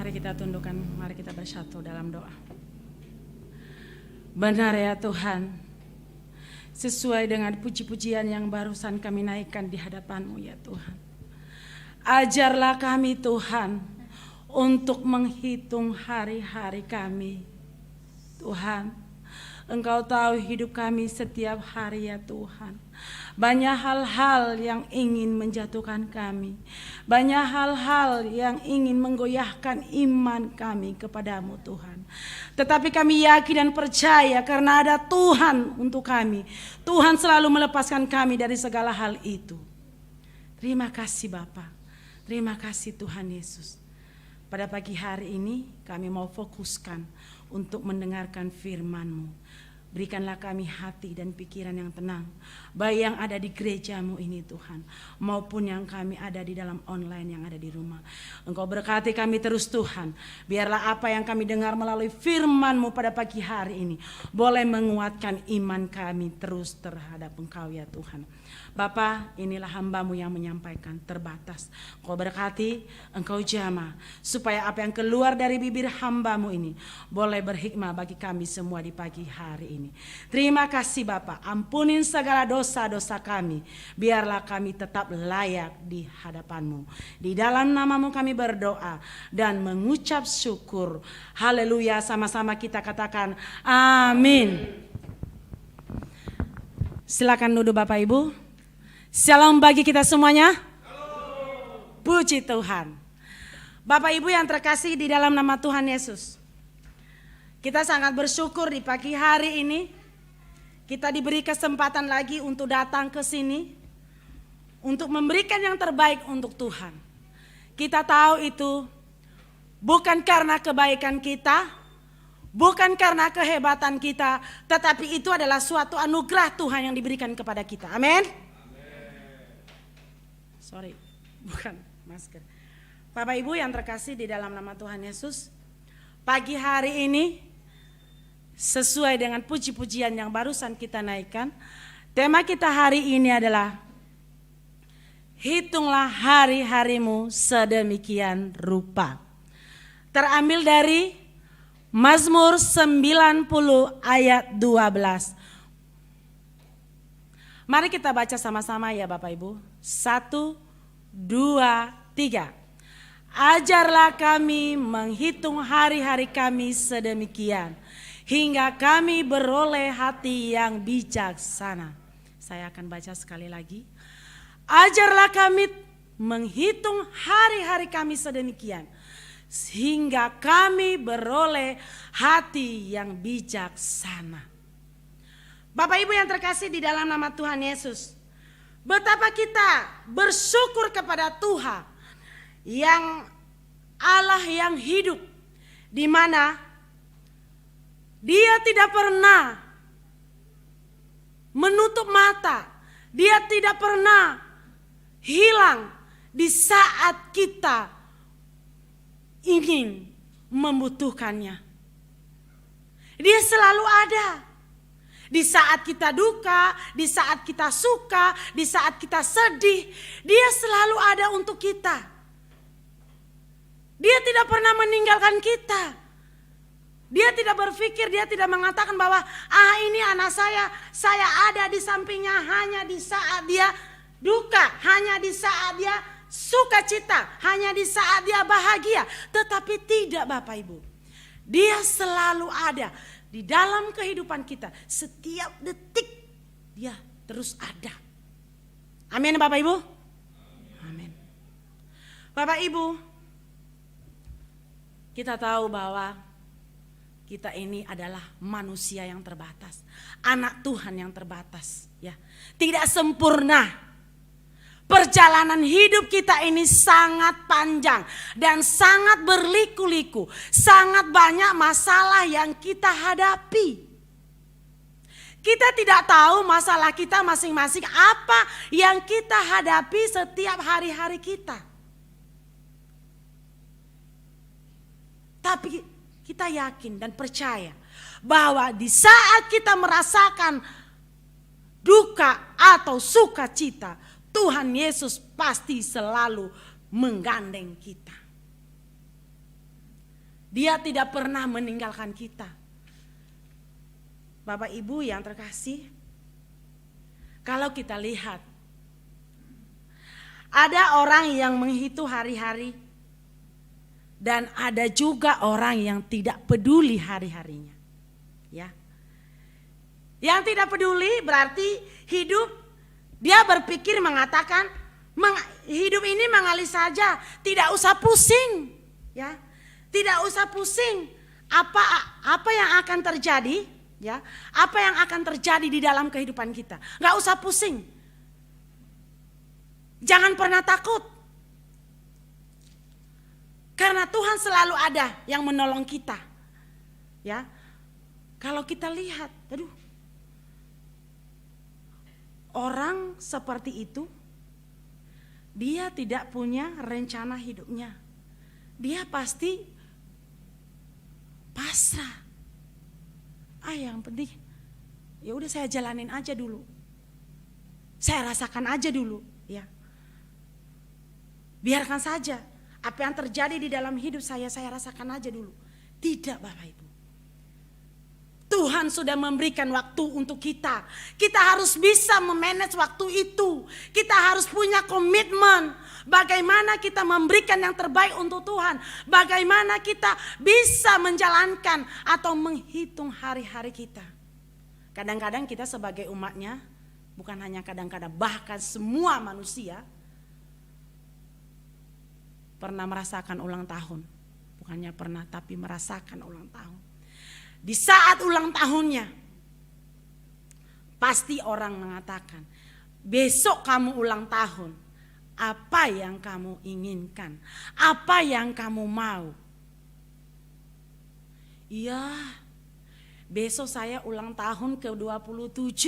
Mari kita tundukkan, mari kita bersatu dalam doa. Benar ya Tuhan, sesuai dengan puji-pujian yang barusan kami naikkan di hadapan-Mu ya Tuhan. Ajarlah kami Tuhan untuk menghitung hari-hari kami. Tuhan, Engkau tahu hidup kami setiap hari ya Tuhan. Banyak hal-hal yang ingin menjatuhkan kami. Banyak hal-hal yang ingin menggoyahkan iman kami kepadamu Tuhan. Tetapi kami yakin dan percaya karena ada Tuhan untuk kami. Tuhan selalu melepaskan kami dari segala hal itu. Terima kasih Bapa. Terima kasih Tuhan Yesus. Pada pagi hari ini kami mau fokuskan untuk mendengarkan firman-Mu. Berikanlah kami hati dan pikiran yang tenang, baik yang ada di gereja-Mu ini Tuhan, maupun yang kami ada di dalam online yang ada di rumah. Engkau berkati kami terus Tuhan. Biarlah apa yang kami dengar melalui firman-Mu pada pagi hari ini boleh menguatkan iman kami terus terhadap Engkau ya Tuhan. Bapa, inilah hamba-Mu yang menyampaikan, terbatas. Engkau berkati, Engkau jamah, supaya apa yang keluar dari bibir hamba-Mu ini boleh berhikmah bagi kami semua di pagi hari ini. Terima kasih Bapa, ampunin segala dosa-dosa kami, biarlah kami tetap layak di hadapan-Mu. Di dalam nama-Mu kami berdoa dan mengucap syukur. Haleluya, sama-sama kita katakan amin. Silakan duduk Bapak Ibu. Shalom bagi kita semuanya. Puji Tuhan. Bapak Ibu yang terkasih di dalam nama Tuhan Yesus, kita sangat bersyukur di pagi hari ini kita diberi kesempatan lagi untuk datang ke sini untuk memberikan yang terbaik untuk Tuhan. Kita tahu itu bukan karena kebaikan kita, bukan karena kehebatan kita, tetapi itu adalah suatu anugerah Tuhan yang diberikan kepada kita. Amin. Sorry, bukan masker. Bapak Ibu yang terkasih di dalam nama Tuhan Yesus, pagi hari ini sesuai dengan puji-pujian yang barusan kita naikkan, tema kita hari ini adalah hitunglah hari-harimu sedemikian rupa. Terambil dari Mazmur 90 ayat 12. Mari kita baca sama-sama ya Bapak Ibu. 1, 2, 3. Ajarlah kami menghitung hari-hari kami sedemikian, hingga kami beroleh hati yang bijaksana. Saya akan baca sekali lagi. Ajarlah kami menghitung hari-hari kami sedemikian, hingga kami beroleh hati yang bijaksana. Bapak Ibu yang terkasih di dalam nama Tuhan Yesus, betapa kita bersyukur kepada Tuhan yang Allah yang hidup, di mana Dia tidak pernah menutup mata, Dia tidak pernah hilang di saat kita ingin membutuhkannya. Dia selalu ada. Di saat kita duka, di saat kita suka, di saat kita sedih, Dia selalu ada untuk kita. Dia tidak pernah meninggalkan kita. Dia tidak berpikir, Dia tidak mengatakan bahwa ini anak saya ada di sampingnya hanya di saat dia duka, hanya di saat dia sukacita, hanya di saat dia bahagia. Tetapi tidak Bapak Ibu. Dia selalu ada. Di dalam kehidupan kita, setiap detik Dia terus ada. Amin Bapak Ibu. Amin. Bapak Ibu, kita tahu bahwa kita ini adalah manusia yang terbatas, anak Tuhan yang terbatas, ya. Tidak sempurna. Perjalanan hidup kita ini sangat panjang dan sangat berliku-liku. Sangat banyak masalah yang kita hadapi. Kita tidak tahu masalah kita masing-masing apa yang kita hadapi setiap hari-hari kita. Tapi kita yakin dan percaya bahwa di saat kita merasakan duka atau sukacita, Tuhan Yesus pasti selalu menggandeng kita. Dia tidak pernah meninggalkan kita. Bapak Ibu yang terkasih, kalau kita lihat, ada orang yang menghitung hari-hari dan ada juga orang yang tidak peduli hari-harinya. Ya. Yang tidak peduli berarti hidup, dia berpikir mengatakan hidup ini mengalir saja, tidak usah pusing, ya. Tidak usah pusing apa yang akan terjadi, ya. Apa yang akan terjadi di dalam kehidupan kita. Enggak usah pusing. Jangan pernah takut. Karena Tuhan selalu ada yang menolong kita. Ya. Kalau kita lihat, aduh. Orang seperti itu dia tidak punya rencana hidupnya. Dia pasti pasrah. Yang penting ya udah saya jalanin aja dulu. Saya rasakan aja dulu, ya. Biarkan saja apa yang terjadi di dalam hidup saya rasakan aja dulu. Tidak, Bapak Ibu. Tuhan sudah memberikan waktu untuk kita. Kita harus bisa memanage waktu itu. Kita harus punya komitmen. Bagaimana kita memberikan yang terbaik untuk Tuhan. Bagaimana kita bisa menjalankan atau menghitung hari-hari kita. Kadang-kadang kita sebagai umatnya, bukan hanya kadang-kadang, bahkan semua manusia pernah merasakan ulang tahun. Bukannya pernah, tapi merasakan ulang tahun. Di saat ulang tahunnya, pasti orang mengatakan, besok kamu ulang tahun, apa yang kamu inginkan, apa yang kamu mau. Iya, besok saya ulang tahun ke-27.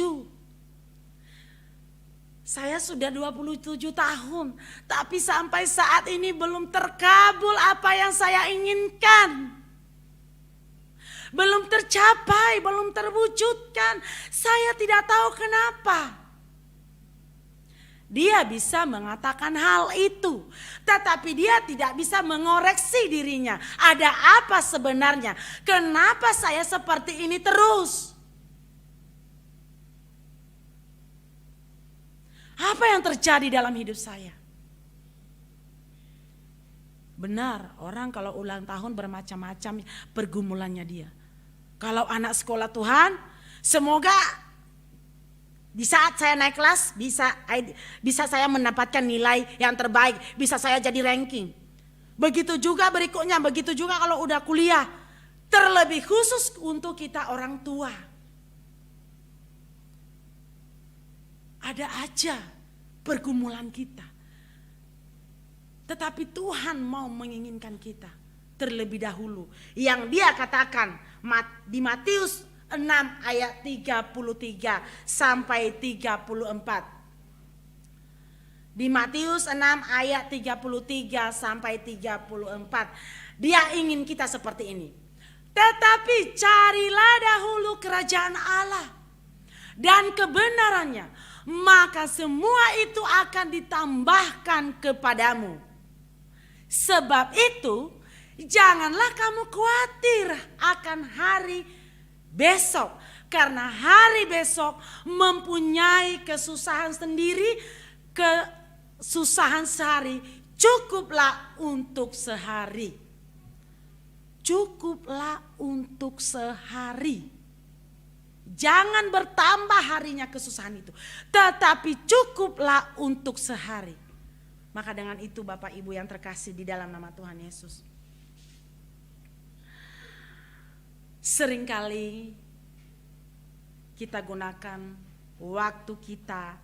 Saya sudah 27 tahun, tapi sampai saat ini belum terkabul apa yang saya inginkan. Belum tercapai, belum terwujudkan. Saya tidak tahu kenapa. Dia bisa mengatakan hal itu, tetapi dia tidak bisa mengoreksi dirinya. Ada apa sebenarnya? Kenapa saya seperti ini terus? Apa yang terjadi dalam hidup saya? Benar, orang kalau ulang tahun bermacam-macam pergumulannya dia. Kalau anak sekolah Tuhan, semoga di saat saya naik kelas bisa saya mendapatkan nilai yang terbaik, bisa saya jadi ranking. Begitu juga berikutnya, begitu juga kalau udah kuliah. Terlebih khusus untuk kita orang tua. Ada aja pergumulan kita. Tetapi Tuhan mau menginginkan kita terlebih dahulu. Yang dia katakan di Matius 6 ayat 33 sampai 34. Di Matius 6 ayat 33 sampai 34. Dia ingin kita seperti ini. Tetapi carilah dahulu kerajaan Allah dan kebenarannya, maka semua itu akan ditambahkan kepadamu. Sebab itu janganlah kamu khawatir akan hari besok, karena hari besok mempunyai kesusahan sendiri. Kesusahan sehari cukuplah untuk sehari. Cukuplah untuk sehari. Jangan bertambah harinya kesusahan itu, tetapi cukuplah untuk sehari. Maka dengan itu Bapak Ibu yang terkasih di dalam nama Tuhan Yesus, seringkali kita gunakan waktu kita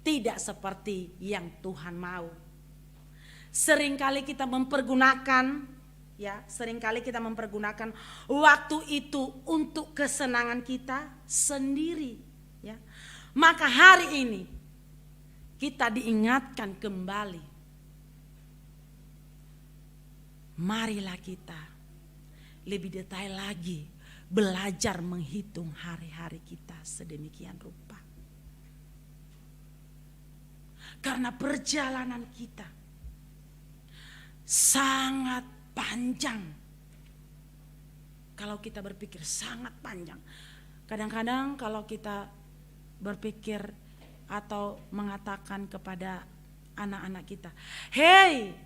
tidak seperti yang Tuhan mau. Seringkali kita mempergunakan waktu itu untuk kesenangan kita sendiri, ya. Maka hari ini kita diingatkan kembali. Marilah kita lebih detail lagi belajar menghitung hari-hari kita sedemikian rupa. Karena perjalanan kita sangat panjang. Kalau kita berpikir sangat panjang. Kadang-kadang kalau kita berpikir atau mengatakan kepada anak-anak kita, "Hei,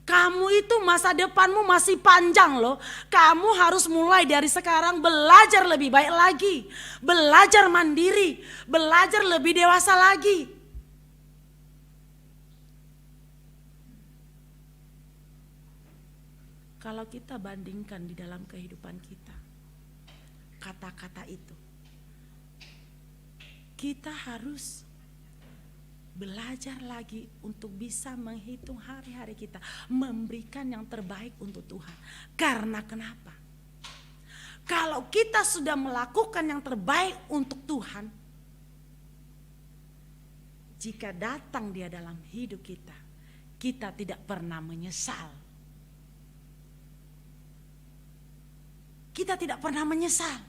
kamu itu masa depanmu masih panjang loh. Kamu harus mulai dari sekarang belajar lebih baik lagi. Belajar mandiri, belajar lebih dewasa lagi." Kalau kita bandingkan di dalam kehidupan kita, kata-kata itu, kita harus belajar lagi untuk bisa menghitung hari-hari kita, memberikan yang terbaik untuk Tuhan. Karena kenapa? Kalau kita sudah melakukan yang terbaik untuk Tuhan, jika datang Dia dalam hidup kita, kita tidak pernah menyesal. Kita tidak pernah menyesal.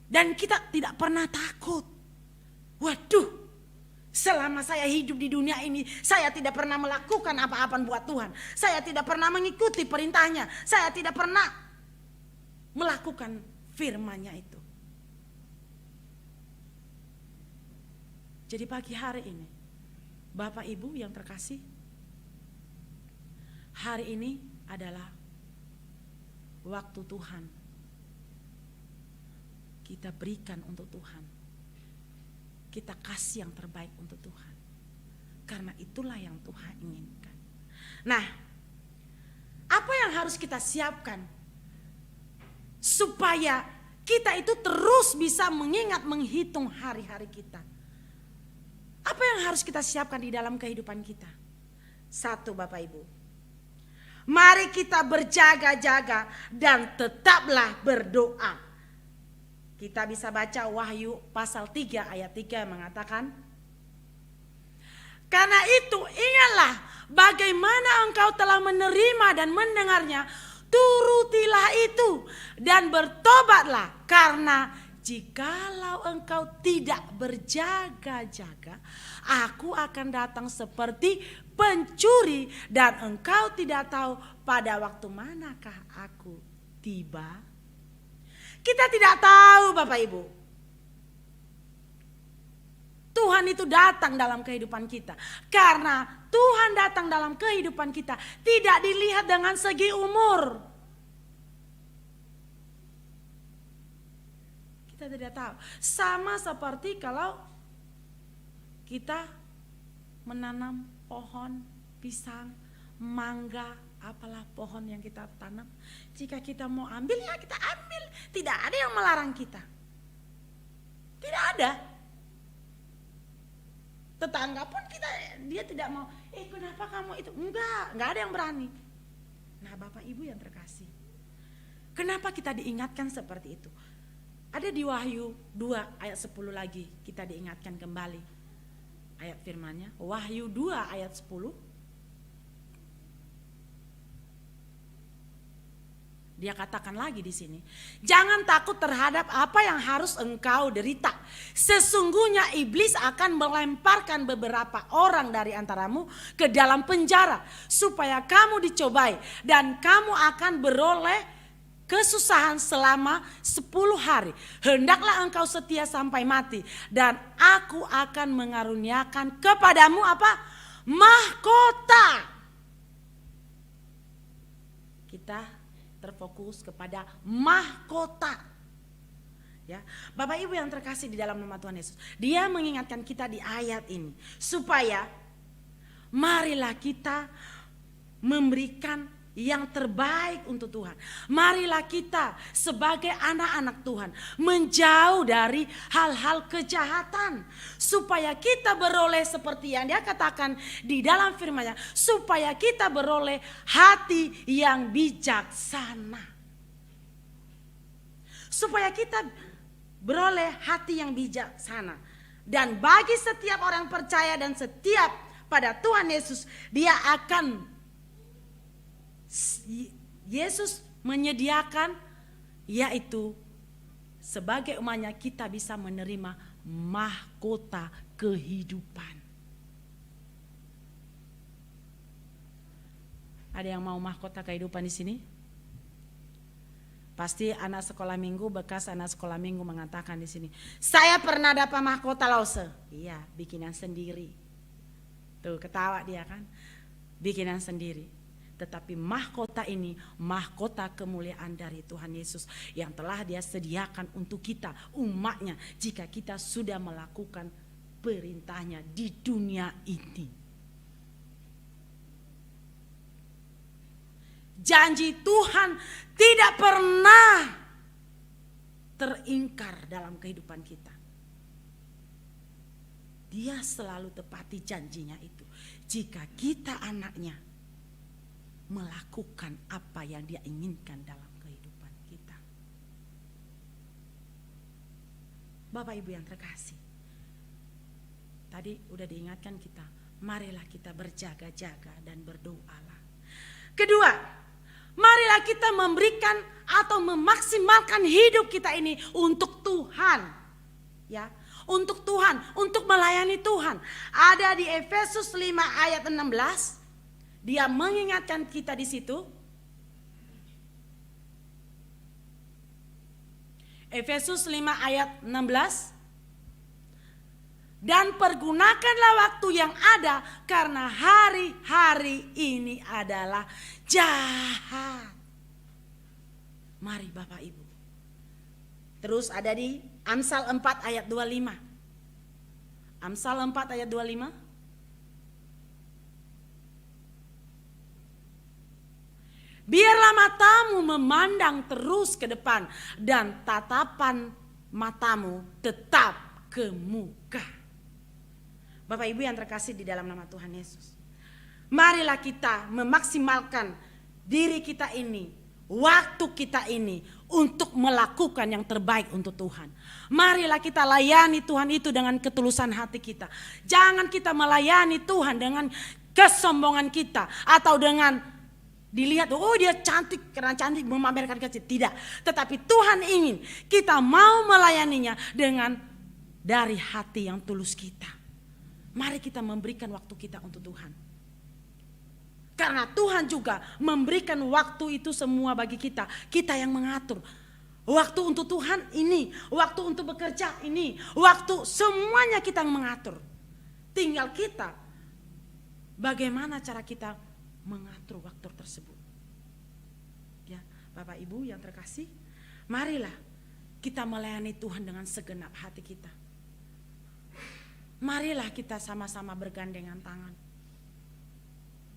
Dan kita tidak pernah takut. Waduh, selama saya hidup di dunia ini, saya tidak pernah melakukan apa-apa buat Tuhan. Saya tidak pernah mengikuti perintahnya. Saya tidak pernah melakukan firman-Nya itu. Jadi pagi hari ini, Bapak Ibu yang terkasih, hari ini adalah waktu Tuhan kita berikan untuk Tuhan. Kita kasih yang terbaik untuk Tuhan. Karena itulah yang Tuhan inginkan. Nah, apa yang harus kita siapkan supaya kita itu terus bisa mengingat, menghitung hari-hari kita? Apa yang harus kita siapkan di dalam kehidupan kita? Satu, Bapak Ibu, mari kita berjaga-jaga dan tetaplah berdoa. Kita bisa baca Wahyu pasal 3 ayat 3 yang mengatakan, "Karena itu ingatlah bagaimana engkau telah menerima dan mendengarnya, turutilah itu dan bertobatlah. Karena jikalau engkau tidak berjaga-jaga, aku akan datang seperti pencuri dan engkau tidak tahu pada waktu manakah aku tiba." Kita tidak tahu, Bapak Ibu. Tuhan itu datang dalam kehidupan kita. Karena Tuhan datang dalam kehidupan kita tidak dilihat dengan segi umur. Kita tidak tahu. Sama seperti kalau kita menanam pohon pisang, mangga, apalah pohon yang kita tanam. Jika kita mau ambil, ya kita ambil. Tidak ada yang melarang kita. Tidak ada. Tetangga pun dia tidak mau, kenapa kamu itu? Enggak ada yang berani. Nah, Bapak Ibu yang terkasih, kenapa kita diingatkan seperti itu? Ada di Wahyu 2 ayat 10 lagi, kita diingatkan kembali ayat firman-Nya. Wahyu 2 ayat 10. Dia katakan lagi di sini, jangan takut terhadap apa yang harus engkau derita. Sesungguhnya iblis akan melemparkan beberapa orang dari antaramu ke dalam penjara supaya kamu dicobai dan kamu akan beroleh kesusahan selama 10 hari. Hendaklah engkau setia sampai mati dan aku akan mengaruniakan kepadamu apa? Mahkota. Kita terfokus kepada mahkota. Ya, Bapak Ibu yang terkasih di dalam nama Tuhan Yesus, Dia mengingatkan kita di ayat ini supaya marilah kita memberikan yang terbaik untuk Tuhan. Marilah kita sebagai anak-anak Tuhan menjauh dari hal-hal kejahatan supaya kita beroleh seperti yang Dia katakan di dalam firman-Nya, supaya kita beroleh hati yang bijaksana. Supaya kita beroleh hati yang bijaksana. Dan bagi setiap orang percaya dan setiap pada Tuhan Yesus, Yesus menyediakan, yaitu sebagai umatnya kita bisa menerima mahkota kehidupan. Ada yang mau mahkota kehidupan di sini? Pasti anak sekolah minggu, bekas anak sekolah minggu mengatakan di sini, saya pernah dapat mahkota lause. Iya, bikinan sendiri. Tuh ketawa dia kan, bikinan sendiri. Tetapi mahkota ini, mahkota kemuliaan dari Tuhan Yesus yang telah Dia sediakan untuk kita, umatnya, jika kita sudah melakukan perintahnya di dunia ini. Janji Tuhan tidak pernah teringkar dalam kehidupan kita. Dia selalu tepati janjinya itu. Jika kita anaknya melakukan apa yang Dia inginkan dalam kehidupan kita. Bapak Ibu yang terkasih, tadi udah diingatkan kita, marilah kita berjaga-jaga dan berdoalah. Kedua, marilah kita memberikan atau memaksimalkan hidup kita ini untuk Tuhan. Ya, untuk Tuhan, untuk melayani Tuhan. Ada di Efesus 5 ayat 16. Dia mengingatkan kita di situ. Efesus 5 ayat 16. Dan pergunakanlah waktu yang ada karena hari-hari ini adalah jahat. Mari Bapak Ibu. Terus ada di Amsal 4 ayat 25. Amsal 4 ayat 25. Biarlah matamu memandang terus ke depan dan tatapan matamu tetap ke muka. Bapak Ibu yang terkasih di dalam nama Tuhan Yesus. Marilah kita memaksimalkan diri kita ini, waktu kita ini untuk melakukan yang terbaik untuk Tuhan. Marilah kita layani Tuhan itu dengan ketulusan hati kita. Jangan kita melayani Tuhan dengan kesombongan kita atau dengan dilihat, oh dia cantik, karena cantik memamerkan kecil. Tidak, tetapi Tuhan ingin kita mau melayaninya dengan dari hati yang tulus kita. Mari kita memberikan waktu kita untuk Tuhan. Karena Tuhan juga memberikan waktu itu semua bagi kita. Kita yang mengatur. Waktu untuk Tuhan ini, waktu untuk bekerja ini, waktu semuanya kita yang mengatur. Tinggal kita, bagaimana cara kita mengatur waktu tersebut. Ya, Bapak Ibu yang terkasih, marilah kita melayani Tuhan dengan segenap hati kita. Marilah kita sama-sama bergandengan tangan.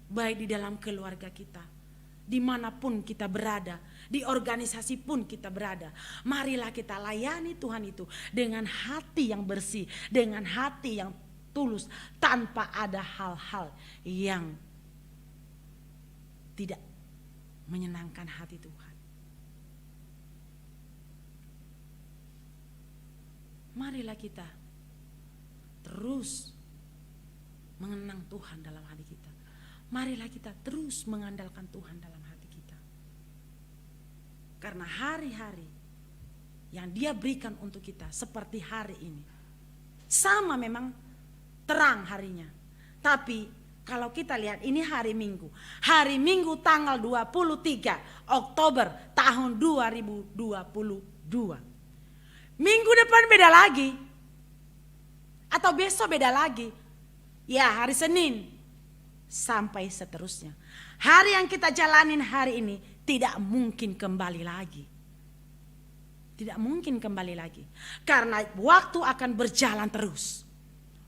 Baik di dalam keluarga kita, dimanapun kita berada, di organisasi pun kita berada. Marilah kita layani Tuhan itu dengan hati yang bersih, dengan hati yang tulus, tanpa ada hal-hal yang tidak menyenangkan hati Tuhan. Marilah kita terus mengenang Tuhan dalam hati kita. Marilah kita terus mengandalkan Tuhan dalam hati kita. Karena hari-hari yang Dia berikan untuk kita seperti hari ini. Sama memang terang harinya. Tapi kalau kita lihat ini hari Minggu. Hari Minggu tanggal 23 Oktober tahun 2022. Minggu depan beda lagi. Atau besok beda lagi. Ya, hari Senin sampai seterusnya. Hari yang kita jalanin hari ini tidak mungkin kembali lagi. Tidak mungkin kembali lagi. Karena waktu akan berjalan terus.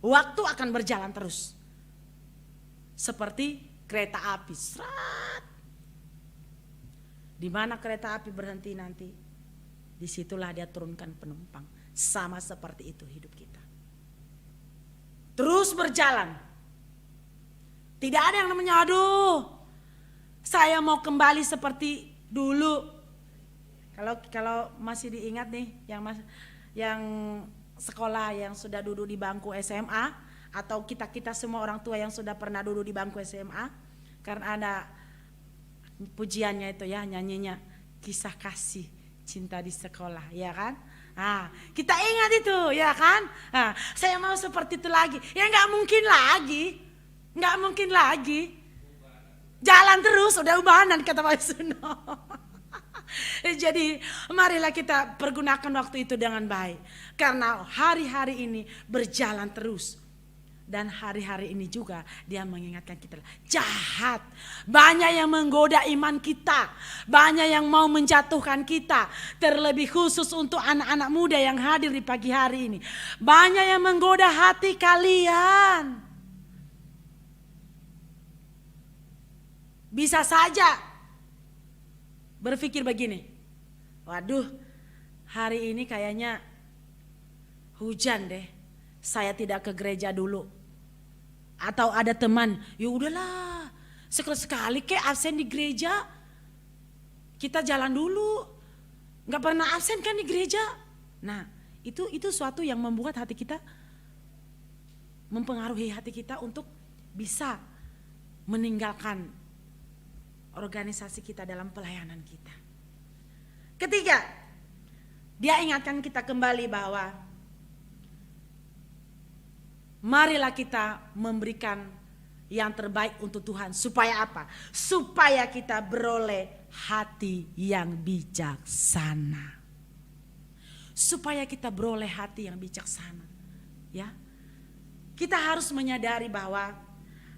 Waktu akan berjalan terus. Seperti kereta api. Serat. Di mana kereta api berhenti nanti, disitulah dia turunkan penumpang. Sama seperti itu hidup kita. Terus berjalan. Tidak ada yang namanya, aduh, saya mau kembali seperti dulu. Kalau masih diingat nih, yang sekolah yang sudah duduk di bangku SMA, atau kita semua orang tua yang sudah pernah duduk di bangku SMA, karena ada pujiannya itu ya, nyanyinya kisah kasih cinta di sekolah, ya kan? Nah, kita ingat itu, ya kan? Nah, saya mau seperti itu lagi. Ya nggak mungkin lagi, nggak mungkin lagi. Jalan terus, udah ubanan kata Pak Suno. Jadi marilah kita pergunakan waktu itu dengan baik. Karena hari-hari ini berjalan terus. Dan hari-hari ini juga dia mengingatkan kita, jahat. Banyak yang menggoda iman kita. Banyak yang mau menjatuhkan kita. Terlebih khusus untuk anak-anak muda yang hadir di pagi hari ini. Banyak yang menggoda hati kalian. Bisa saja berpikir begini, waduh hari ini kayaknya hujan deh, saya tidak ke gereja dulu. Atau ada teman, ya udahlah sekali-sekali kayak absen di gereja, kita jalan dulu, nggak pernah absen kan di gereja. Nah itu suatu yang membuat hati kita, mempengaruhi hati kita untuk bisa meninggalkan organisasi kita dalam pelayanan kita. Ketiga, dia ingatkan kita kembali bahwa marilah kita memberikan yang terbaik untuk Tuhan. Supaya apa? Supaya kita beroleh hati yang bijaksana. Supaya kita beroleh hati yang bijaksana. Ya, kita harus menyadari bahwa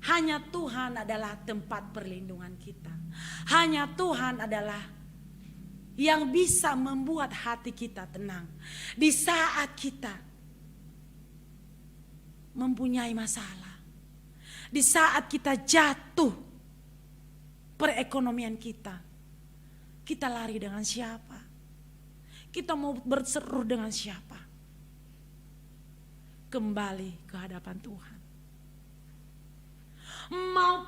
hanya Tuhan adalah tempat perlindungan kita. Hanya Tuhan adalah yang bisa membuat hati kita tenang. Di saat kita mempunyai masalah, di saat kita jatuh perekonomian kita lari dengan siapa? Kita mau berseru dengan siapa? Kembali ke hadapan Tuhan. Mau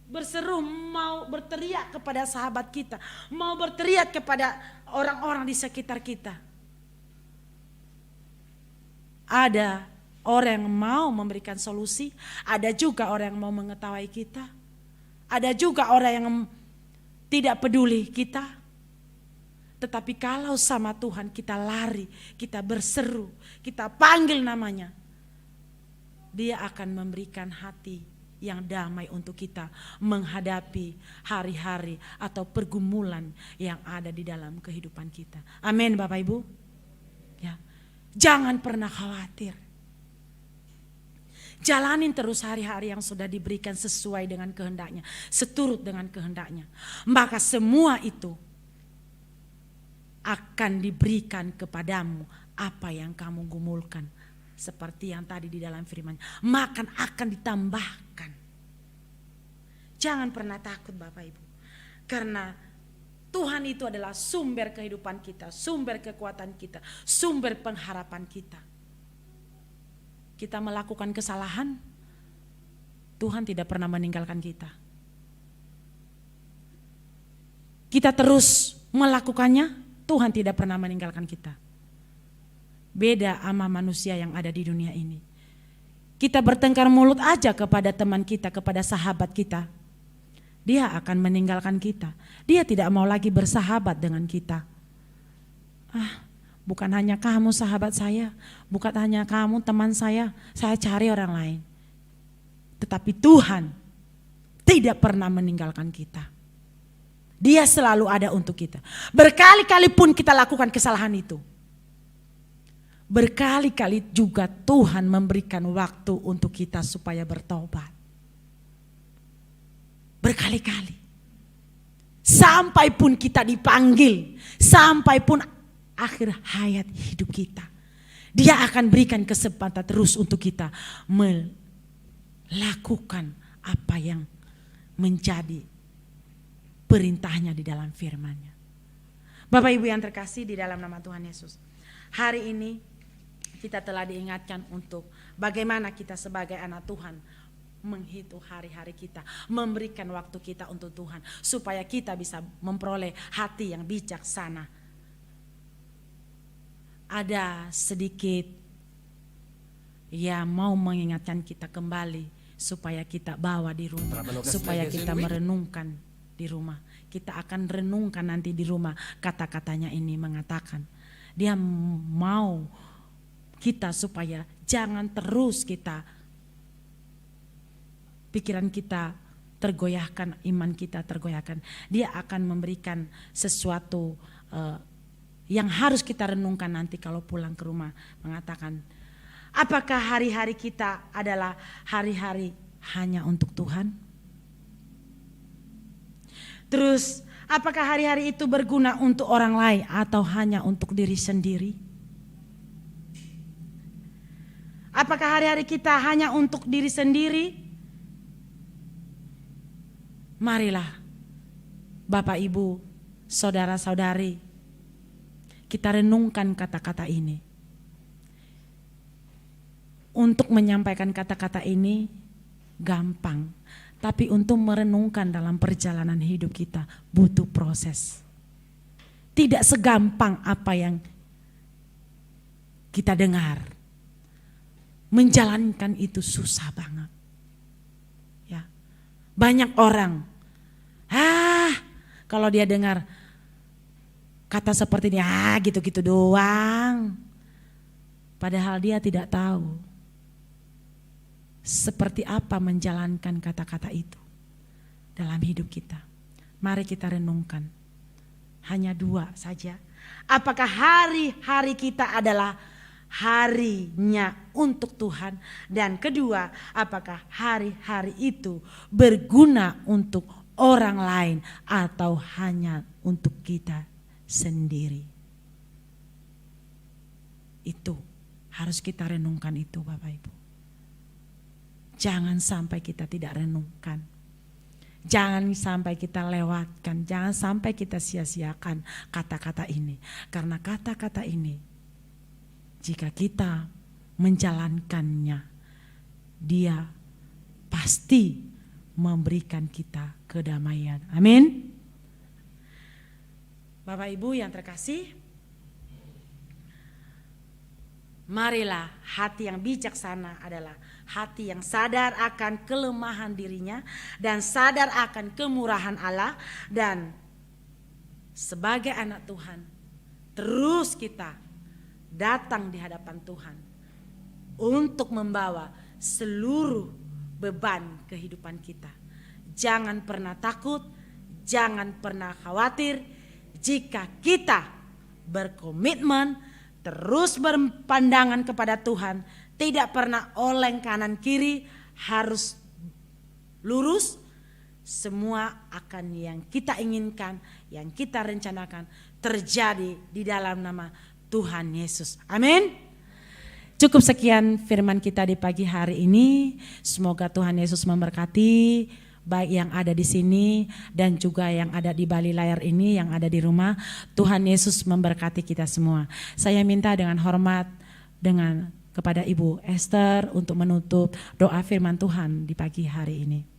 berseru, mau berteriak kepada sahabat kita, mau berteriak kepada orang-orang di sekitar kita. Ada orang yang mau memberikan solusi, ada juga orang yang mau mengetahui kita, ada juga orang yang tidak peduli kita. Tetapi kalau sama Tuhan kita lari, kita berseru, kita panggil namanya, Dia akan memberikan hati yang damai untuk kita menghadapi hari-hari atau pergumulan yang ada di dalam kehidupan kita. Amin Bapak Ibu. Ya. Jangan pernah khawatir. Jalanin terus hari-hari yang sudah diberikan sesuai dengan kehendaknya, seturut dengan kehendaknya. Maka semua itu akan diberikan kepadamu apa yang kamu gumulkan. Seperti yang tadi di dalam firman, makan akan ditambahkan. Jangan pernah takut Bapak Ibu. Karena Tuhan itu adalah sumber kehidupan kita, sumber kekuatan kita, sumber pengharapan kita. Kita melakukan kesalahan, Tuhan tidak pernah meninggalkan kita. Kita terus melakukannya, Tuhan tidak pernah meninggalkan kita. Beda sama manusia yang ada di dunia ini. Kita bertengkar mulut aja kepada teman kita, kepada sahabat kita. Dia akan meninggalkan kita. Dia tidak mau lagi bersahabat dengan kita. Bukan hanya kamu sahabat saya, bukan hanya kamu teman saya cari orang lain. Tetapi Tuhan tidak pernah meninggalkan kita. Dia selalu ada untuk kita. Berkali-kali pun kita lakukan kesalahan itu. Berkali-kali juga Tuhan memberikan waktu untuk kita supaya bertobat. Berkali-kali. Sampai pun kita dipanggil, sampai pun akhir hayat hidup kita. Dia akan berikan kesempatan terus untuk kita melakukan apa yang menjadi perintahnya di dalam firman-Nya. Bapak Ibu yang terkasih di dalam nama Tuhan Yesus. Hari ini kita telah diingatkan untuk bagaimana kita sebagai anak Tuhan menghitung hari-hari kita, memberikan waktu kita untuk Tuhan supaya kita bisa memperoleh hati yang bijaksana. Ada sedikit yang mau mengingatkan kita kembali supaya kita bawa di rumah, supaya kita merenungkan di rumah. Kita akan renungkan nanti di rumah, kata-katanya ini mengatakan dia mau kita supaya jangan terus kita pikiran kita tergoyahkan, iman kita tergoyahkan. Dia akan memberikan sesuatu yang harus kita renungkan nanti kalau pulang ke rumah. Mengatakan, apakah hari-hari kita adalah hari-hari hanya untuk Tuhan? Terus, apakah hari-hari itu berguna untuk orang lain atau hanya untuk diri sendiri? Apakah hari-hari kita hanya untuk diri sendiri? Marilah Bapak Ibu, saudara-saudari, kita renungkan kata-kata ini. Untuk menyampaikan kata-kata ini gampang, tapi untuk merenungkan dalam perjalanan hidup kita butuh proses. Tidak segampang apa yang kita dengar. Menjalankan itu susah banget. Ya. Banyak orang, kalau dia dengar kata seperti ini, gitu-gitu doang. Padahal dia tidak tahu seperti apa menjalankan kata-kata itu dalam hidup kita. Mari kita renungkan. Hanya 2 saja. Apakah hari-hari kita adalah harinya untuk Tuhan? Dan kedua, apakah hari-hari itu berguna untuk orang lain atau hanya untuk kita sendiri? Itu harus kita renungkan itu, Bapak Ibu. Jangan sampai kita tidak renungkan. Jangan sampai kita lewatkan, jangan sampai kita sia-siakan kata-kata ini. Karena kata-kata ini, jika kita menjalankannya, dia pasti memberikan kita kedamaian. Amin. Bapak Ibu yang terkasih, marilah hati yang bijaksana adalah hati yang sadar akan kelemahan dirinya dan sadar akan kemurahan Allah, dan sebagai anak Tuhan terus kita datang di hadapan Tuhan untuk membawa seluruh beban kehidupan kita. Jangan pernah takut, jangan pernah khawatir jika kita berkomitmen terus berpandangan kepada Tuhan, tidak pernah oleng kanan kiri, harus lurus. Semua akan yang kita inginkan, yang kita rencanakan terjadi di dalam nama Tuhan Yesus. Amin. Cukup sekian firman kita di pagi hari ini. Semoga Tuhan Yesus memberkati baik yang ada di sini dan juga yang ada di balik layar ini, yang ada di rumah. Tuhan Yesus memberkati kita semua. Saya minta dengan hormat kepada Ibu Esther untuk menutup doa firman Tuhan di pagi hari ini.